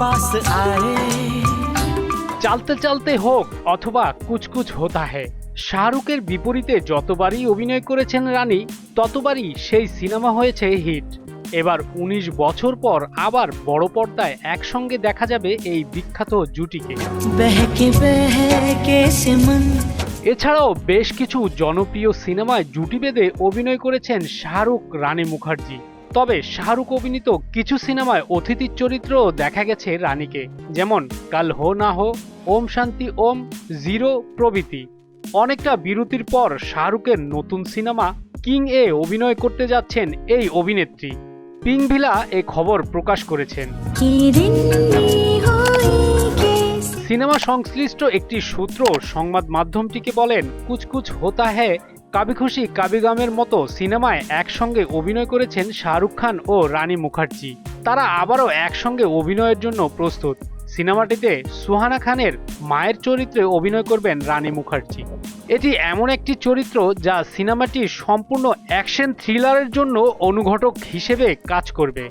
पास आए। চলতে চলতে হোক অথবা কুছ কুছ হোতা হ্যায়, শাহরুখের বিপরীতে যতবারই অভিনয় করেছেন রানী ততবারই সেই সিনেমা হয়েছে হিট। এবার ১৯ বছর পর আবার বড় পর্দায় একসঙ্গে দেখা যাবে এই বিখ্যাত জুটিকে। बहके बहके से मन। এছাড়াও বেশ কিছু জনপ্রিয় সিনেমায় জুটি বেঁধে অভিনয় করেছেন শাহরুখ রানী মুখার্জি। তবে শাহরুখ অভিনীত কিছু সিনেমায় অতিথির চরিত্রও দেখা গেছে রানীকে, যেমন কাল হো না হো, ওম শান্তি ওম, জিরো প্রভৃতি। অনেকটা বিরতির পর শাহরুখের নতুন সিনেমা কিং এ অভিনয় করতে যাচ্ছেন এই অভিনেত্রী। পিঙ্কভিলা এ খবর প্রকাশ করেছেন। সিনেমা সংশ্লিষ্ট একটি সূত্র সংবাদ মাধ্যমটিকে বলেন, কুছ কুছ হোতা হ্যায়, কাবি খুশি কাবি গামের মতো সিনেমায় একসঙ্গে অভিনয় করেছেন শাহরুখ খান ও রানী মুখার্জি। তারা আবারও একসঙ্গে অভিনয়ের জন্য প্রস্তুত। সিনেমাটিতে সুহানা খানের মায়ের চরিত্রে অভিনয় করবেন রানী মুখার্জি। এটি এমন একটি চরিত্র যা সিনেমাটি সম্পূর্ণ অ্যাকশন থ্রিলারের জন্য অনুঘটক হিসেবে কাজ করবে।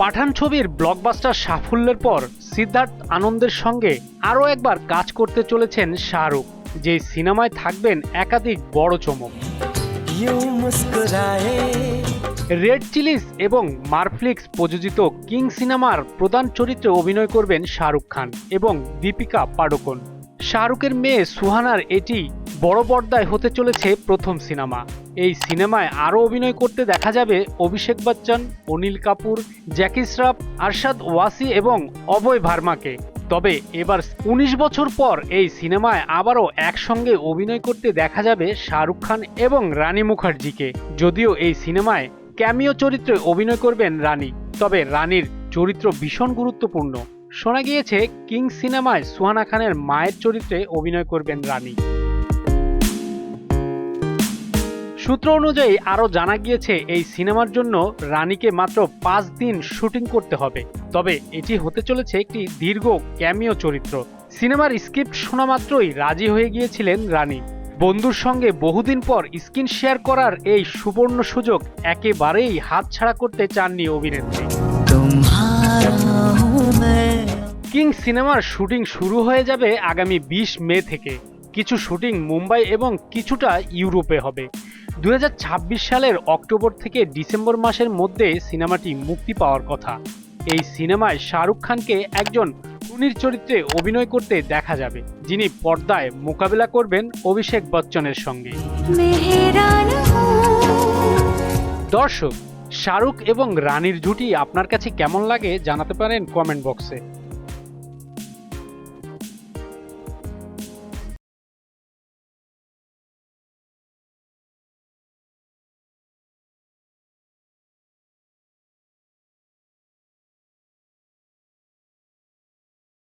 পাঠান ছবির ব্লকবাস্টার সাফল্যের পর সিদ্ধার্থ আনন্দের সঙ্গে আরও একবার কাজ করতে চলেছেন শাহরুখ, যে সিনেমায় থাকবেন একাধিক বড় চমক। রেড চিলিস এবং মারফ্লিক্স প্রযোজিত কিং সিনেমার প্রধান চরিত্রে অভিনয় করবেন শাহরুখ খান এবং দীপিকা পাডুকোন। শাহরুখের মেয়ে সুহানার এটি বড় পর্দায় হতে চলেছে প্রথম সিনেমা। এই সিনেমায় আরও অভিনয় করতে দেখা যাবে অভিষেক বচ্চন, অনিল কাপুর, জ্যাকি শ্রফ, আরশাদ ওয়াসি এবং অভয় ভার্মাকে। তবে এবার ১৯ বছর পর এই সিনেমায় আবারও একসঙ্গে অভিনয় করতে দেখা যাবে শাহরুখ খান এবং রানী মুখার্জিকে। যদিও এই সিনেমায় ক্যামিও চরিত্রে অভিনয় করবেন রানী, তবে রানীর চরিত্র ভীষণ গুরুত্বপূর্ণ। শোনা গিয়েছে কিং সিনেমায় সুহানা খানের মায়ের চরিত্রে অভিনয় করবেন রানী। সূত্র অনুযায়ী আরও জানা গিয়েছে এই সিনেমার জন্য রানীকে মাত্র ৫ দিন শুটিং করতে হবে। তবে এটি হতে চলেছে একটি দীর্ঘ ক্যামিও চরিত্র। সিনেমার স্ক্রিপ্ট শোনা মাত্রই রাজি হয়ে গিয়েছিলেন রানী। বন্ধুর সঙ্গে বহুদিন পর স্ক্রিন শেয়ার করার এই সুবর্ণ সুযোগ একেবারেই হাতছাড়া করতে চাননি অভিনেত্রী। কিং সিনেমার শুটিং শুরু হয়ে যাবে আগামী ২০ মে থেকে। কিছু শুটিং মুম্বাই এবং কিছুটা ইউরোপে হবে। ২০২৬ সালের অক্টোবর থেকে ডিসেম্বর মাসের মধ্যে সিনেমাটি মুক্তি পাওয়ার কথা। এই সিনেমায় শাহরুখ খানকে একজন খুনির চরিত্রে অভিনয় করতে দেখা যাবে, যিনি পর্দায় মোকাবিলা করবেন অভিষেক বচ্চনের সঙ্গে। দর্শক, শাহরুখ এবং রানীর জুটি আপনার কাছে কেমন লাগে জানাতে পারেন কমেন্ট বক্সে।